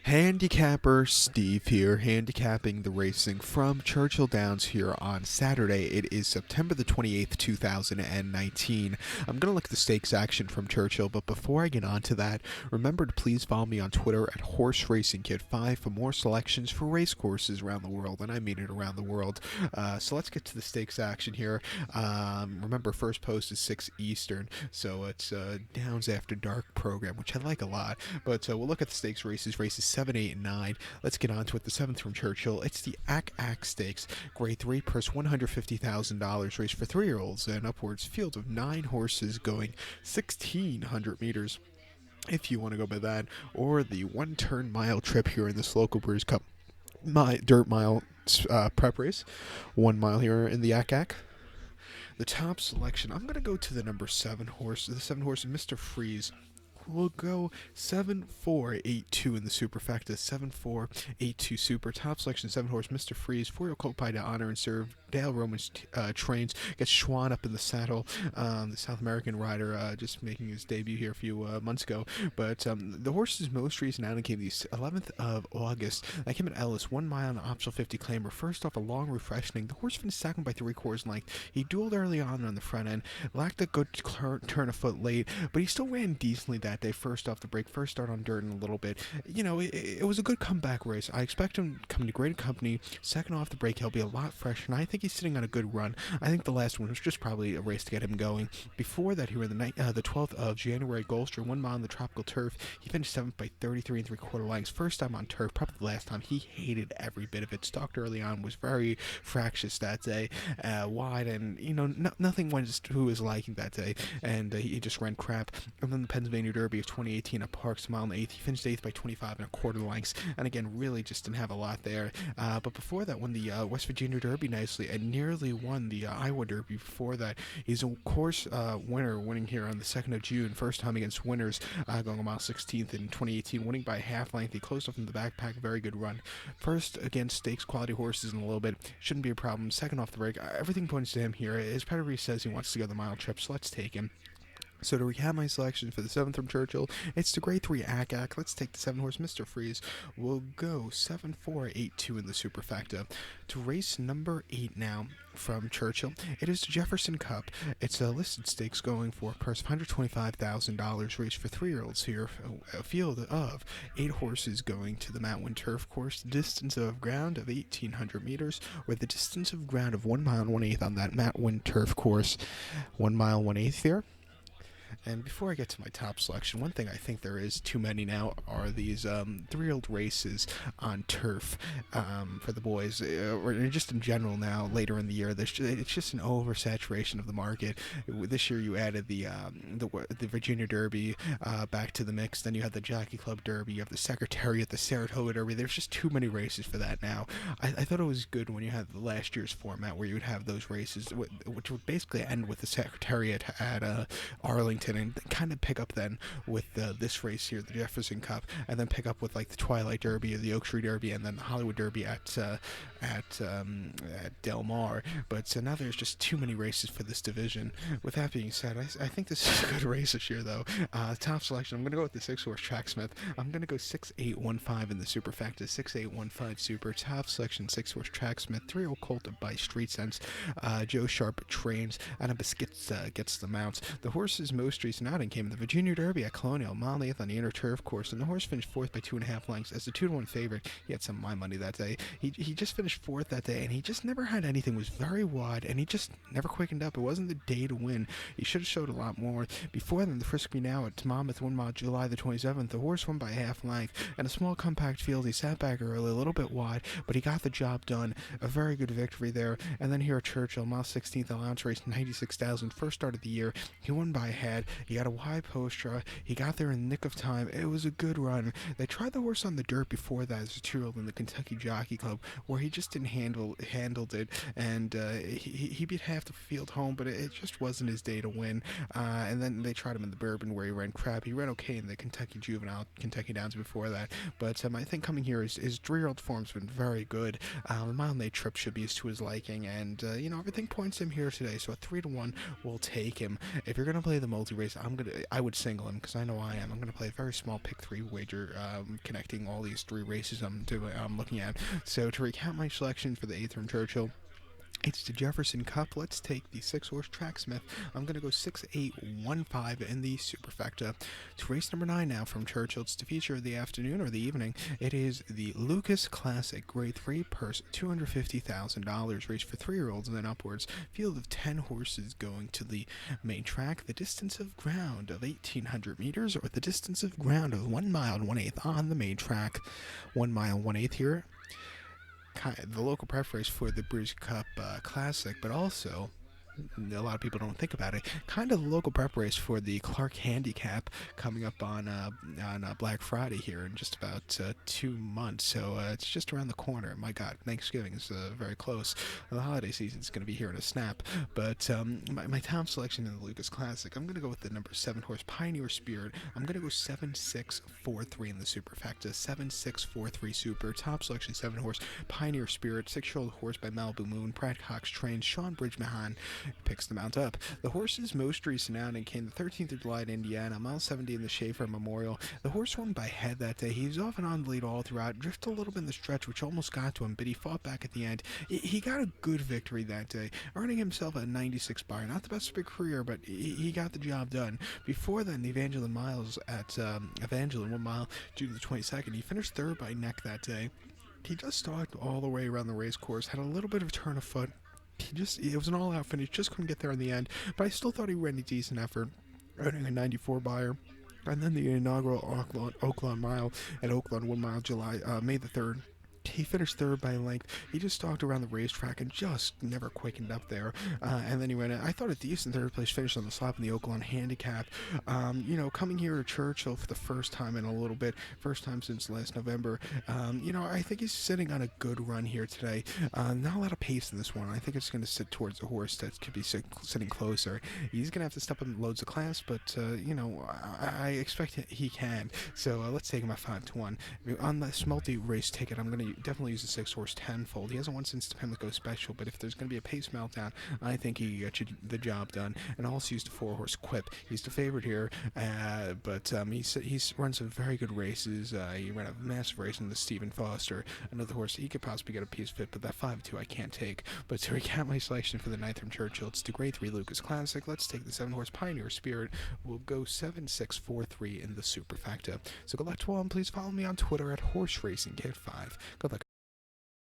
Handicapper Steve here, handicapping the racing from Churchill Downs here on Saturday. It is September the 28th, 2019. I'm going to look at the stakes action from Churchill, but before I get on to that, remember to please follow me on Twitter at Horse Racing Kid 5 for more selections for race courses around the world, and I mean it around the world. So let's get to the stakes action here. Remember, first post is 6 Eastern, so it's Downs After Dark program, which I like a lot. But we'll look at the stakes races 7, 8, and 9. Let's get on to it. The 7th from Churchill. It's the Ack Ack Stakes. Grade 3, purse $150,000. Race for 3-year-olds and upwards. Field of 9 horses going 1,600 meters, if you want to go by that. Or the one-turn mile trip here in this local Brews Cup dirt mile prep race. 1 mile here in the Ack Ack. The top selection, I'm going to go to the number 7 horse. The 7 horse, Mr. Freeze. We'll go 7-4-8-2 in the superfecta. 7-4-8-2 super. Top selection 7 horse Mr. Freeze. 4-year colt pie to honor and serve. Dale Romans trains. Gets Schwann up in the saddle. The South American rider just making his debut here a few months ago. But the horse's most recent outing came the 11th of August. That came at Ellis. 1 mile on optional 50 claimer. First off, a long refreshing. The horse finished second by 3/4 length. He dueled early on the front end. Lacked a good turn a foot late, but he still ran decently that day. First off the break, first start on dirt in a little bit. You know, it was a good comeback race. I expect him coming to great company. Second off the break, he'll be a lot fresher, and I think he's sitting on a good run. I think the last one was just probably a race to get him going. Before that, here in the 12th of January, Goldster, 1 mile on the tropical turf. He finished 7th by 33 3/4 lengths. First time on turf, probably the last time. He hated every bit of it. Stalked early on, was very fractious that day, wide, and you know nothing went to his liking that day, and he just ran crap. And then the Pennsylvania Derby of 2018 at Parks, mile and 8th. He finished 8th by 25 1/4 lengths, and again, really just didn't have a lot there. But before that, won the West Virginia Derby nicely, and nearly won the Iowa Derby before that. He's a course winner, winning here on the 2nd of June, first time against winners, going a mile 16th in 2018, winning by a half length. He closed off in the backpack, very good run. First against stakes quality horses in a little bit, shouldn't be a problem. Second off the break, everything points to him here. His pedigree says he wants to go the mile trip, so let's take him. So to recap my selection for the 7th from Churchill, it's the grade 3 Ack Ack. Let's take the 7 horse Mr. Freeze. We'll go 7-4-8-2 in the superfecta. To race number 8 now from Churchill, it is the Jefferson Cup. It's a listed stakes going for a purse of $125,000. Race for 3-year-olds here. A field of 8 horses going to the Matt Winn turf course. The distance of ground of 1,800 meters, or the distance of ground of 1 mile and 1/8 on that Matt Winn turf course. 1 mile 1/8 there. And before I get to my top selection, one thing I think there is too many now are these 3-year-old races on turf for the boys, or just in general now, later in the year. It's just an oversaturation of the market. This year you added the Virginia Derby back to the mix. Then you have the Jockey Club Derby, you have the Secretariat, the Saratoga Derby. There's just too many races for that now. I thought it was good when you had the last year's format where you would have those races, which would basically end with the Secretariat at Arlington, and kind of pick up then with this race here, the Jefferson Cup, and then pick up with like the Twilight Derby or the Oak Street Derby, and then the Hollywood Derby at Del Mar. But now there's just too many races for this division. With that being said, I think this is a good race this year, though. Top selection, I'm going to go with the 6 horse Tracksmith. I'm going to go 6-8-1-5 in the superfecta. 6-8-1-5 super. Top selection, 6 horse Tracksmith. 3-year-old colt by Street Sense. Joe Sharp trains. Adam Biscuits gets the mounts. The horse's most recent outing came in the Virginia Derby at Colonial, mile 8th on the inner turf course, and the horse finished 4th by 2.5 lengths. As the 2-1 favorite, he had some of my money that day. He just finished 4th that day, and he just never had anything. Was very wide, and he just never quickened up. It wasn't the day to win. He should have showed a lot more. Before then, the Frisbee now at Monmouth, 1 mile, July the 27th. The horse won by a half length, and a small compact field. He sat back early, a little bit wide, but he got the job done. A very good victory there. And then here at Churchill, mile 16th, allowance race 96,000. First start of the year. He won by a head. He got a wide post draw. He got there in the nick of time. It was a good run. They tried the horse on the dirt before that as a 2-year-old in the Kentucky Jockey Club, where he just didn't handled it, and he beat half the field home, but it just wasn't his day to win. And then they tried him in the Bourbon, where he ran crap. He ran okay in the Kentucky Juvenile, Kentucky Downs before that, but I think coming here, his 3-year-old form's been very good. The mile and 8 trip should be to his liking, and everything points to him here today. So a 3-1 will take him. If you're gonna play the multi race, I would single him because I know I am. I'm gonna play a very small pick 3 wager, connecting all these 3 races I'm looking at. So to recap my selection for the 8th from Churchill, it's the Jefferson Cup. Let's take the 6-horse Tracksmith. I'm going to go 6-8-1-5 in the superfecta. To race number 9 now from Churchill. It's the feature of the afternoon or the evening. It is the Lukas Classic Grade 3 purse, $250,000. Race for 3-year-olds and then upwards. Field of 10 horses going to the main track. The distance of ground of 1,800 meters or the distance of ground of 1 mile and 1/8 on the main track. 1 mile and 1/8 here. The local prep race for the Lukas Cup Classic, but also a lot of people don't think about it. Kind of the local prep race for the Clark Handicap coming up on Black Friday here in just about 2 months. So it's just around the corner. My God, Thanksgiving is very close. The holiday season is going to be here in a snap. But my top selection in the Lukas Classic, I'm going to go with the number 7-horse Pioneer Spirit. I'm going to go 7-6-4-3 in the superfecta. 7-6-4-3 super. Top selection 7-horse Pioneer Spirit. 6-year-old horse by Malibu Moon. Brad Cox trains. Sean Bridgemahan picks the mount up. The horse's most recent outing came the 13th of July in Indiana, mile 70 in the Schaefer Memorial. The horse won by head that day. He was off and on the lead all throughout, drifted a little bit in the stretch, which almost got to him, but he fought back at the end. He got a good victory that day, earning himself a 96 bar. Not the best of his career, but he got the job done. Before then, the Evangeline Miles at Evangeline, 1 mile, June the 22nd, he finished 3rd by neck that day. He just stalked all the way around the race course, had a little bit of a turn of foot. It was an all-out finish, just couldn't get there in the end, but I still thought he ran a decent effort, earning a 94 buyer. And then the inaugural Oaklawn Mile at Oaklawn, 1 mile, May the 3rd. He finished 3rd by a length. He just stalked around the racetrack and just never quickened up there. And then he ran, I thought, a decent 3rd place finish on the slop in the Oaklawn Handicap. Coming here to Churchill for the first time in a little bit, first time since last November. I think he's sitting on a good run here today. Not a lot of pace in this one. I think it's going to sit towards a horse that could be sitting closer. He's going to have to step up loads of class, but, I expect he can. So let's take him at 5-1. On this multi-race ticket, I'm going to definitely use the 6-horse Tenfold. He hasn't won since the Pimlico Special, but if there's going to be a pace meltdown, I think he can get you the job done. And also use the 4-horse Quip. He's the favorite here, but he runs some very good races. He ran a massive race in the Stephen Foster, another horse he could possibly get a piece fit, but that 5-2 I can't take. But to recap my selection for the 9th from Churchill, it's the Grade 3 Lukas Classic. Let's take the 7-horse Pioneer Spirit. We'll go 7-6-4-3 in the superfecta. So good luck to all, and please follow me on Twitter at HorseRacingKid5. Good